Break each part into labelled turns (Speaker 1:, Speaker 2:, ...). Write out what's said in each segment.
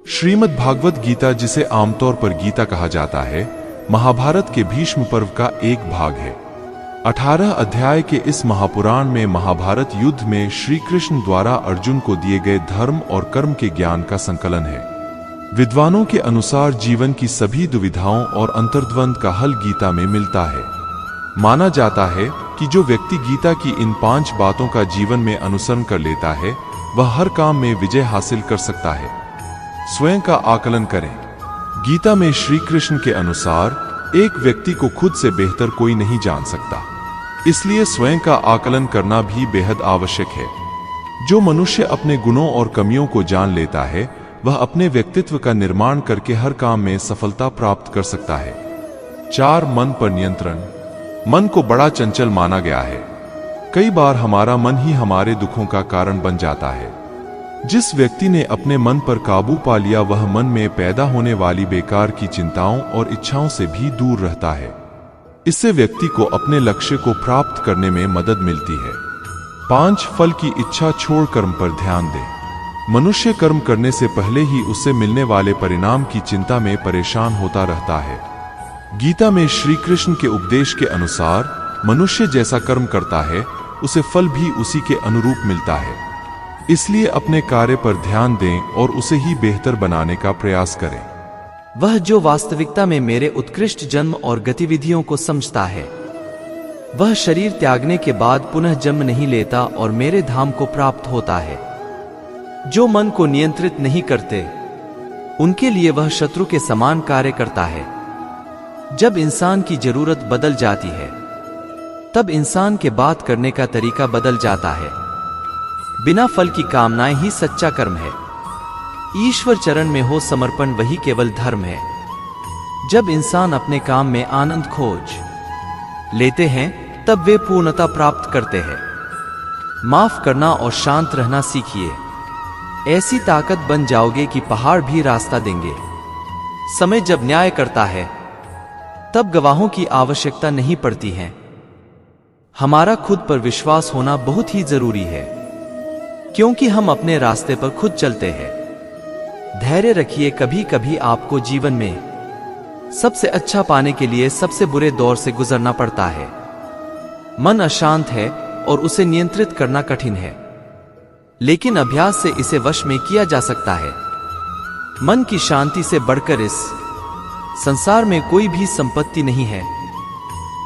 Speaker 1: श्रीमद् भागवत गीता, जिसे आमतौर पर गीता कहा जाता है, महाभारत के भीष्म पर्व का एक भाग है। 18 अध्याय के इस महापुराण में महाभारत युद्ध में श्री कृष्ण द्वारा अर्जुन को दिए गए धर्म और कर्म के ज्ञान का संकलन है। विद्वानों के अनुसार जीवन की सभी दुविधाओं और अंतर्द्वंद का हल गीता में मिलता है। माना जाता है कि जो व्यक्ति गीता की इन 5 बातों का जीवन में अनुसरण कर लेता है, वह हर काम में विजय हासिल कर सकता है। स्वयं का आकलन करें। गीता में श्री कृष्ण के अनुसार एक व्यक्ति को खुद से बेहतर कोई नहीं जान सकता, इसलिए स्वयं का आकलन करना भी बेहद आवश्यक है। जो मनुष्य अपने गुणों और कमियों को जान लेता है, वह अपने व्यक्तित्व का निर्माण करके हर काम में सफलता प्राप्त कर सकता है। 4 मन पर नियंत्रण। मन को बड़ा चंचल माना गया है। कई बार हमारा मन ही हमारे दुखों का कारण बन जाता है। जिस व्यक्ति ने अपने मन पर काबू पा लिया, वह मन में पैदा होने वाली बेकार की चिंताओं और इच्छाओं से भी दूर रहता है। इससे व्यक्ति को अपने लक्ष्य को प्राप्त करने में मदद मिलती है। 5 फल की इच्छा छोड़ कर्म पर ध्यान दें। मनुष्य कर्म करने से पहले ही उससे मिलने वाले परिणाम की चिंता में परेशान होता रहता है। गीता में श्री कृष्ण के उपदेश के अनुसार मनुष्य जैसा कर्म करता है, उसे फल भी उसी के अनुरूप मिलता है। इसलिए अपने कार्य पर ध्यान दें और उसे ही बेहतर बनाने का प्रयास करें।
Speaker 2: वह जो वास्तविकता में मेरे उत्कृष्ट जन्म और गतिविधियों को समझता है, वह शरीर त्यागने के बाद पुनः जन्म नहीं लेता और मेरे धाम को प्राप्त होता है। जो मन को नियंत्रित नहीं करते, उनके लिए वह शत्रु के समान कार्य करता है। जब इंसान की जरूरत बदल जाती है, तब इंसान के बात करने का तरीका बदल जाता है। बिना फल की कामनाएं ही सच्चा कर्म है। ईश्वर चरण में हो समर्पण वही केवल धर्म है। जब इंसान अपने काम में आनंद खोज लेते हैं, तब वे पूर्णता प्राप्त करते हैं। माफ करना और शांत रहना सीखिए। ऐसी ताकत बन जाओगे कि पहाड़ भी रास्ता देंगे। समय जब न्याय करता है, तब गवाहों की आवश्यकता नहीं पड़ती है। हमारा खुद पर विश्वास होना बहुत ही जरूरी है, क्योंकि हम अपने रास्ते पर खुद चलते हैं। धैर्य रखिए। कभी कभी आपको जीवन में सबसे अच्छा पाने के लिए सबसे बुरे दौर से गुजरना पड़ता है। मन अशांत है और उसे नियंत्रित करना कठिन है, लेकिन अभ्यास से इसे वश में किया जा सकता है। मन की शांति से बढ़कर इस संसार में कोई भी संपत्ति नहीं है।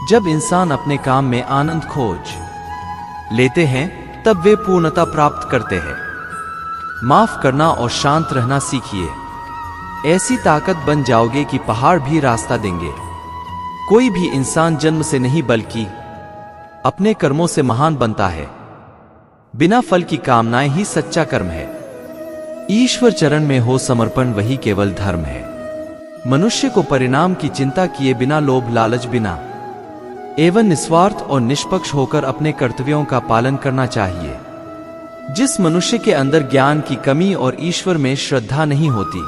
Speaker 2: जब इंसान अपने काम में आनंद खोज लेते हैं, तब वे पूर्णता प्राप्त करते हैं। माफ करना और शांत रहना सीखिए। ऐसी ताकत बन जाओगे कि पहाड़ भी रास्ता देंगे। कोई भी इंसान जन्म से नहीं बल्कि अपने कर्मों से महान बनता है। बिना फल की कामनाएं ही सच्चा कर्म है। ईश्वर चरण में हो समर्पण वही केवल धर्म है। मनुष्य को परिणाम की चिंता किए बिना, लोभ लालच बिना एवं निस्वार्थ और निष्पक्ष होकर अपने कर्तव्यों का पालन करना चाहिए। जिस मनुष्य के अंदर ज्ञान की कमी और ईश्वर में श्रद्धा नहीं होती,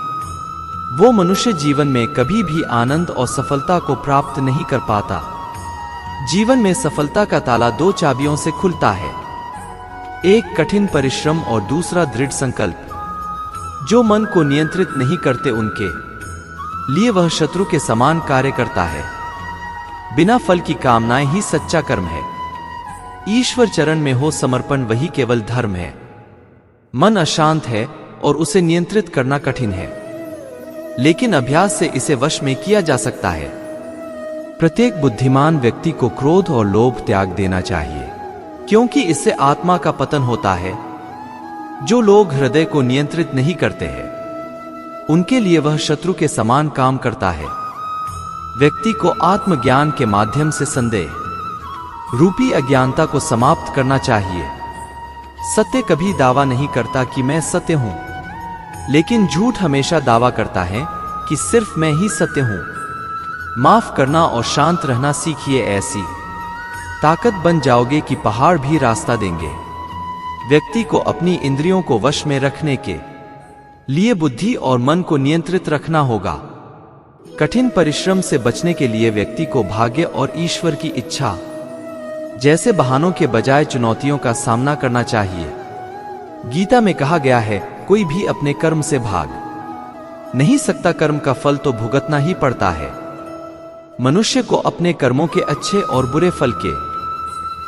Speaker 2: वो मनुष्य जीवन में कभी भी आनंद और सफलता को प्राप्त नहीं कर पाता। जीवन में सफलता का ताला 2 चाबियों से खुलता है। एक कठिन परिश्रम और दूसरा दृढ़ संकल्प। जो मन को नियंत्रित नहीं करते, उनके लिए वह शत्रु के समान कार्य करता है। बिना फल की कामनाएं ही सच्चा कर्म है। ईश्वर चरण में हो समर्पण वही केवल धर्म है। मन अशांत है और उसे नियंत्रित करना कठिन है, लेकिन अभ्यास से इसे वश में किया जा सकता है। प्रत्येक बुद्धिमान व्यक्ति को क्रोध और लोभ त्याग देना चाहिए, क्योंकि इससे आत्मा का पतन होता है। जो लोग हृदय को नियंत्रित नहीं करते हैं, उनके लिए वह शत्रु के समान काम करता है। व्यक्ति को आत्मज्ञान के माध्यम से संदेह रूपी अज्ञानता को समाप्त करना चाहिए। सत्य कभी दावा नहीं करता कि मैं सत्य हूं, लेकिन झूठ हमेशा दावा करता है कि सिर्फ मैं ही सत्य हूं। माफ करना और शांत रहना सीखिए। ऐसी ताकत बन जाओगे कि पहाड़ भी रास्ता देंगे। व्यक्ति को अपनी इंद्रियों को वश में रखने के लिए बुद्धि और मन को नियंत्रित रखना होगा। कठिन परिश्रम से बचने के लिए व्यक्ति को भाग्य और ईश्वर की इच्छा जैसे बहानों के बजाय चुनौतियों का सामना करना चाहिए। गीता में कहा गया है, कोई भी अपने कर्म से भाग नहीं सकता, कर्म का फल तो भुगतना ही पड़ता है। मनुष्य को अपने कर्मों के अच्छे और बुरे फल के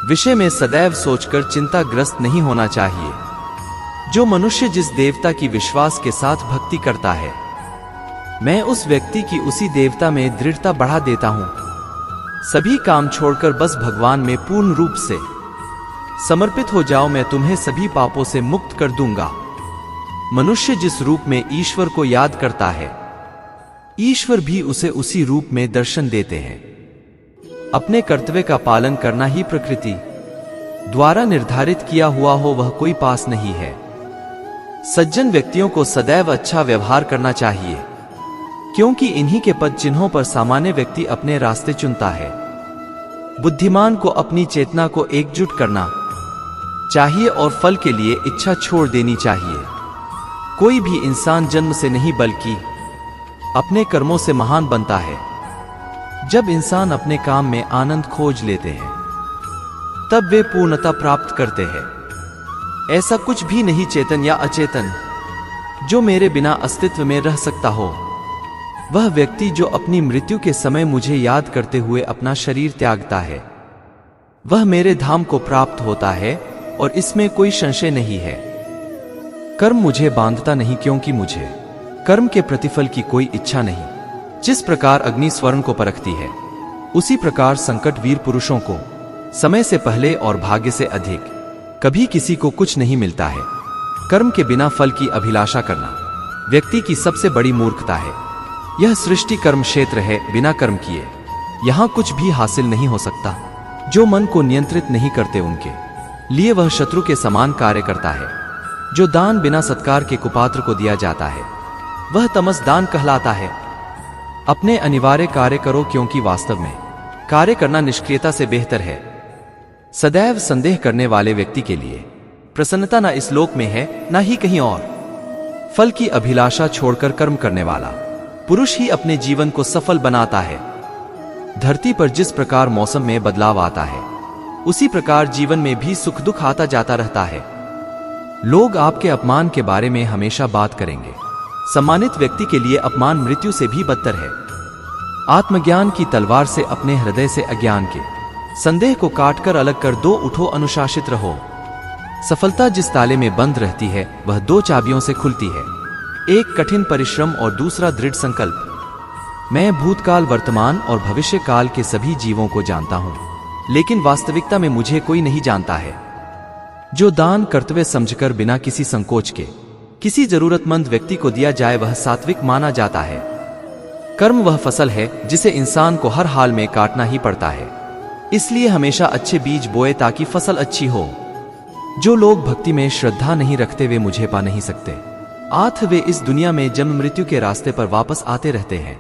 Speaker 2: विषय में सदैव सोचकर चिंताग्रस्त नहीं होना चाहिए। जो मनुष्य जिस देवता की विश्वास के साथ भक्ति करता है, मैं उस व्यक्ति की उसी देवता में दृढ़ता बढ़ा देता हूं। सभी काम छोड़कर बस भगवान में पूर्ण रूप से समर्पित हो जाओ, मैं तुम्हें सभी पापों से मुक्त कर दूंगा। मनुष्य जिस रूप में ईश्वर को याद करता है, ईश्वर भी उसे उसी रूप में दर्शन देते हैं। अपने कर्तव्य का पालन करना ही प्रकृति द्वारा निर्धारित किया हुआ हो, वह कोई पास नहीं है। सज्जन व्यक्तियों को सदैव अच्छा व्यवहार करना चाहिए, क्योंकि इन्हीं के पद चिन्हों पर सामान्य व्यक्ति अपने रास्ते चुनता है। बुद्धिमान को अपनी चेतना को एकजुट करना चाहिए और फल के लिए इच्छा छोड़ देनी चाहिए। कोई भी इंसान जन्म से नहीं बल्कि अपने कर्मों से महान बनता है। जब इंसान अपने काम में आनंद खोज लेते हैं, तब वे पूर्णता प्राप्त करते हैं। ऐसा कुछ भी नहीं चेतन या अचेतन जो मेरे बिना अस्तित्व में रह सकता हो। वह व्यक्ति जो अपनी मृत्यु के समय मुझे याद करते हुए अपना शरीर त्यागता है, वह मेरे धाम को प्राप्त होता है और इसमें कोई संशय नहीं है। कर्म मुझे बांधता नहीं, क्योंकि मुझे कर्म के प्रतिफल की कोई इच्छा नहीं। जिस प्रकार अग्नि स्वर्ण को परखती है, उसी प्रकार संकट वीर पुरुषों को समय से पहले और भाग्य से अधिक कभी किसी को कुछ नहीं मिलता है। कर्म के बिना फल की अभिलाषा करना व्यक्ति की सबसे बड़ी मूर्खता है। यह सृष्टि कर्म क्षेत्र है, बिना कर्म किए यहां कुछ भी हासिल नहीं हो सकता। जो मन को नियंत्रित नहीं करते, उनके लिए वह शत्रु के समान कार्य करता है। जो दान बिना सत्कार के कुपात्र को दिया जाता है, वह तमस दान कहलाता है। अपने अनिवार्य कार्य करो, क्योंकि वास्तव में कार्य करना निष्क्रियता से बेहतर है। सदैव संदेह करने वाले व्यक्ति के लिए प्रसन्नता न इस लोक में है, न ही कहीं और। फल की अभिलाषा छोड़कर कर्म करने वाला पुरुष ही अपने जीवन को सफल बनाता है। धरती पर जिस प्रकार मौसम में बदलाव आता है, उसी प्रकार जीवन में भी सुख दुख आता जाता रहता है। लोग आपके अपमान के बारे में हमेशा बात करेंगे। सम्मानित व्यक्ति के लिए अपमान मृत्यु से भी बदतर है। आत्मज्ञान की तलवार से अपने हृदय से अज्ञान के संदेह को काटकर अलग कर दो। उठो, अनुशासित रहो। सफलता जिस ताले में बंद रहती है, वह दो चाबियों से खुलती है। एक कठिन परिश्रम और दूसरा दृढ़ संकल्प। मैं भूतकाल, वर्तमान और भविष्य काल के सभी जीवों को जानता हूं, लेकिन वास्तविकता में मुझे कोई नहीं जानता है। जो दान कर्तव्य समझकर बिना किसी संकोच के किसी जरूरतमंद व्यक्ति को दिया जाए, वह सात्विक माना जाता है। कर्म वह फसल है जिसे इंसान को हर हाल में काटना ही पड़ता है। इसलिए हमेशा अच्छे बीज बोए ताकि फसल अच्छी हो। जो लोग भक्ति में श्रद्धा नहीं रखते, वे मुझे पा नहीं सकते। वे इस दुनिया में जन्म मृत्यु के रास्ते पर वापस आते रहते हैं।